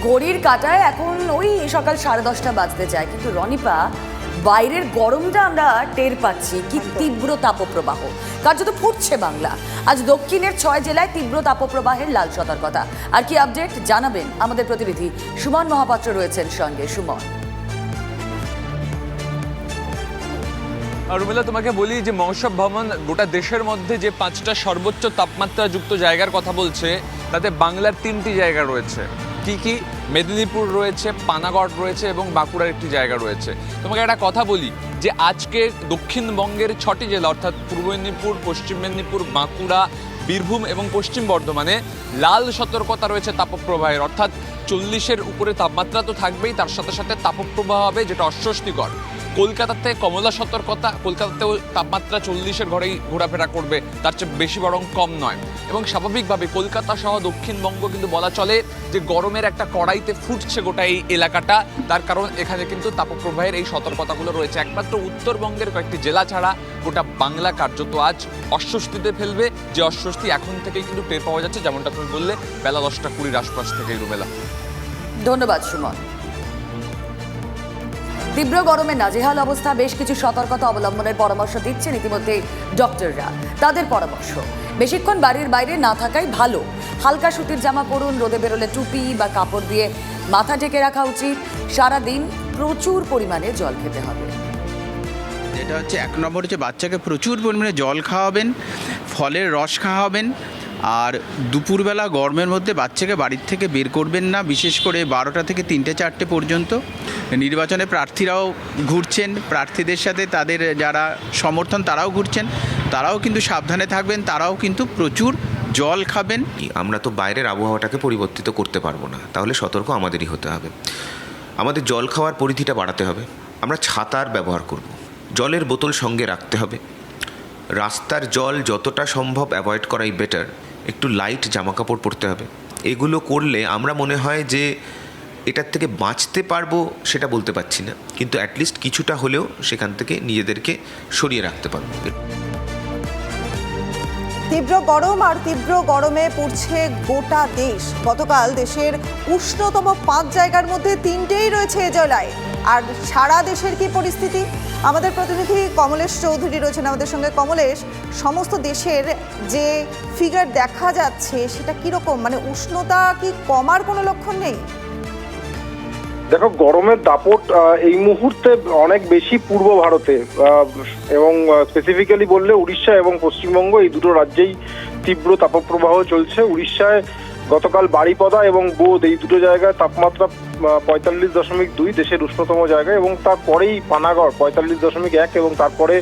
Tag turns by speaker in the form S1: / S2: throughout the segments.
S1: ঘড়ির কাঁটায় এখন ওই সকাল 10:30 বাজতে চায়, কিন্তু রনিপা বাইরের গরমটা আমরা টের পাচ্ছি। কি তীব্র তাপপ্রবাহ, কার্যত ফুটছে বাংলা। আজ দক্ষিণের 6 জেলায় তীব্র তাপপ্রবাহের লাল সতর্কতা। আর কি আপডেট জানাবেন আমাদের প্রতিনিধি সুমন মহাপাত্র রয়েছেন সঙ্গে। সুমন।
S2: রুমেলা, তোমাকে বলি যে মহোৎসব ভবন গোটা দেশের মধ্যে যে 5টা সর্বোচ্চ তাপমাত্রা যুক্ত জায়গার কথা বলছে, তাতে বাংলার 3টি জায়গা রয়েছে। কি কি? মেদিনীপুর রয়েছে, পানাগড় রয়েছে এবং বাঁকুড়ার একটি জায়গা রয়েছে। তোমাকে একটা কথা বলি যে আজকে দক্ষিণবঙ্গের 6টি জেলা অর্থাৎ পূর্ব মেদিনীপুর, পশ্চিম মেদিনীপুর, বাঁকুড়া, বীরভূম এবং পশ্চিম বর্ধমানে লাল সতর্কতা রয়েছে তাপপ্রবাহের। অর্থাৎ 40-এর উপরে তাপমাত্রা তো থাকবেই, তার সাথে সাথে তাপপ্রবাহ হবে, যেটা অস্বস্তিকর। কলকাতাতে কমলা সতর্কতা, কলকাতাতেও তাপমাত্রা 40-এর ঘরেই ঘোরাফেরা করবে, তার চেয়ে বেশি বরং কম নয়। এবং স্বাভাবিকভাবে কলকাতা সহ দক্ষিণবঙ্গ কিন্তু বলা চলে যে গরমের একটা কড়াইতে ফুটছে গোটা এই এলাকাটা। তার কারণ এখানে কিন্তু তাপপ্রবাহের এই সতর্কতাগুলো রয়েছে। একমাত্র উত্তরবঙ্গের কয়েকটি জেলা ছাড়া গোটা বাংলা কার্যত আজ অস্বস্তিতে ফেলবে, যে অস্বস্তি এখন থেকেই কিন্তু টের পাওয়া যাচ্ছে, যেমনটা তুমি বললে বেলা 10:20 আশপাশ থেকেই। রুমেলা,
S1: ধন্যবাদ সুমন। তীব্র গরমে নাজেহাল অবস্থা, বেশ কিছু সতর্কতা অবলম্বনের পরামর্শ দিচ্ছেন ইতিমধ্যে ডক্টররা। তাদের পরামর্শ, বেশিক্ষণ বাড়ির বাইরে না থাকাই ভালো। হালকা সুতির জামা পরুন, রোদে বেরোলে টুপি বা কাপড় দিয়ে মাথা ঢেকে রাখা উচিত। সারাদিন প্রচুর পরিমাণে জল খেতে হবে।
S3: যেটা হচ্ছে 1 নম্বর হচ্ছে বাচ্চাকে প্রচুর পরিমাণে জল খাওয়াবেন, ফলের রস খাওয়াবেন। আর দুপুরবেলা গরমের মধ্যে বাচ্চাকে বাড়ির থেকে বের করবেন না, বিশেষ করে 12টা থেকে 3টে-4টে পর্যন্ত। নির্বাচনে প্রার্থীরাও ঘুরছেন, প্রার্থীদের সাথে তাদের যারা সমর্থন তারাও ঘুরছেন, তারাও কিন্তু সাবধানে থাকবেন, তারাও কিন্তু প্রচুর জল খাবেন।
S4: আমরা তো বাইরের আবহাওয়াটাকে পরিবর্তিত করতে পারবো না, তাহলে সতর্ক আমাদেরই হতে হবে। আমাদের জল খাওয়ার পরিধিটা বাড়াতে হবে। আমরা ছাতার ব্যবহার করব, জলের বোতল সঙ্গে রাখতে হবে। রাস্তার জল যতটা সম্ভব অ্যাভয়েড করাই বেটার। একটু লাইট জামাকাপড় পরতে হবে। এগুলো করলে আমরা মনে হয় যে এটার থেকে বাঁচতে পারবো সেটা বলতে পারছি না, কিন্তু অ্যাটলিস্ট কিছুটা হলেও সেখান থেকে নিজেদেরকে সরিয়ে রাখতে পারবো।
S5: তীব্র গরম আর তীব্র গরমে পড়ছে গোটা দেশ। গতকাল দেশের উষ্ণতম 5 জায়গার মধ্যে 3টেই রয়েছে এ জেলায়। আর সারা দেশের কি পরিস্থিতি, আমাদের প্রতিনিধি কমলেশ চৌধুরী রয়েছেন আমাদের সঙ্গে। কমলেশ, সমস্ত দেশের যে ফিগার দেখা যাচ্ছে সেটা কিরকম? মানে উষ্ণতা কি কমার কোনো লক্ষণ নেই?
S6: দেখো, গরমের দাপট এই মুহূর্তে অনেক বেশি পূর্ব ভারতে এবং স্পেসিফিক্যালি বললে উড়িষ্যা এবং পশ্চিমবঙ্গ, এই দুটো রাজ্যেই তীব্র তাপপ্রবাহ চলছে। উড়িষ্যায় গতকাল বারিপদা এবং বোধ, এই দুটো জায়গায় তাপমাত্রা 45.2, দেশের উষ্ণতম জায়গা। এবং তারপরেই পানাগড় 45.1, এবং তারপরে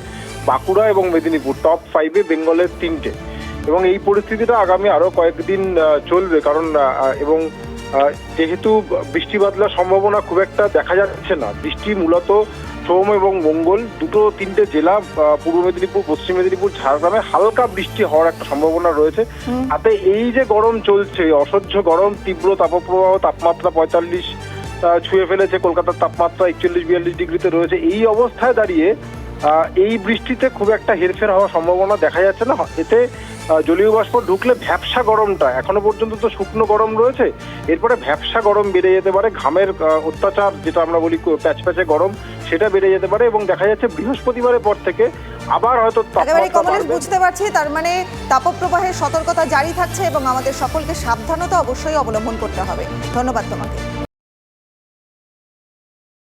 S6: বাঁকুড়া এবং মেদিনীপুর টপ 5-এ, বেঙ্গলের 3টে। এবং এই পরিস্থিতিটা আগামী আরো কয়েকদিন চলবে, কারণ এবং যেহেতু বৃষ্টি বাদলার সম্ভাবনা খুব একটা দেখা যাচ্ছে না। বৃষ্টি মূলত সোম এবং মঙ্গল 2-3টে জেলা, পূর্ব মেদিনীপুর, পশ্চিম মেদিনীপুর, ঝাড়গ্রামে হালকা বৃষ্টি হওয়ার একটা সম্ভাবনা রয়েছে। তাতে এই যে গরম চলছে, অসহ্য গরম, তীব্র তাপপ্রবাহ, তাপমাত্রা 45 ছুঁয়ে ফেলেছে। কলকাতার তাপমাত্রা 41-42 ডিগ্রিতে রয়েছে। এই অবস্থায় দাঁড়িয়ে এই বৃষ্টিতে খুব একটা হেরফের হওয়ার সম্ভাবনা দেখা যাচ্ছে না। এতে জলীয় বাষ্প ঢুকলে ভ্যাপসা গরমটা, এখনো পর্যন্ত তো শুকনো গরম রয়েছে, এরপরে ভ্যাপসা গরম বেড়ে যেতে পারে। ঘামের অত্যাচার, যেটা আমরা বলি প্যাচপ্যাচে গরম, সেটা বেড়ে যেতে পারে। এবং দেখা যাচ্ছে বৃহস্পতিবারের পর থেকে আবার হয়তো
S5: বুঝতে পারছি, তার মানে তাপপ্রবাহের সতর্কতা জারি থাকছে এবং আমাদের সকলকে সাবধানতা অবশ্যই অবলম্বন করতে হবে। ধন্যবাদ তোমাকে।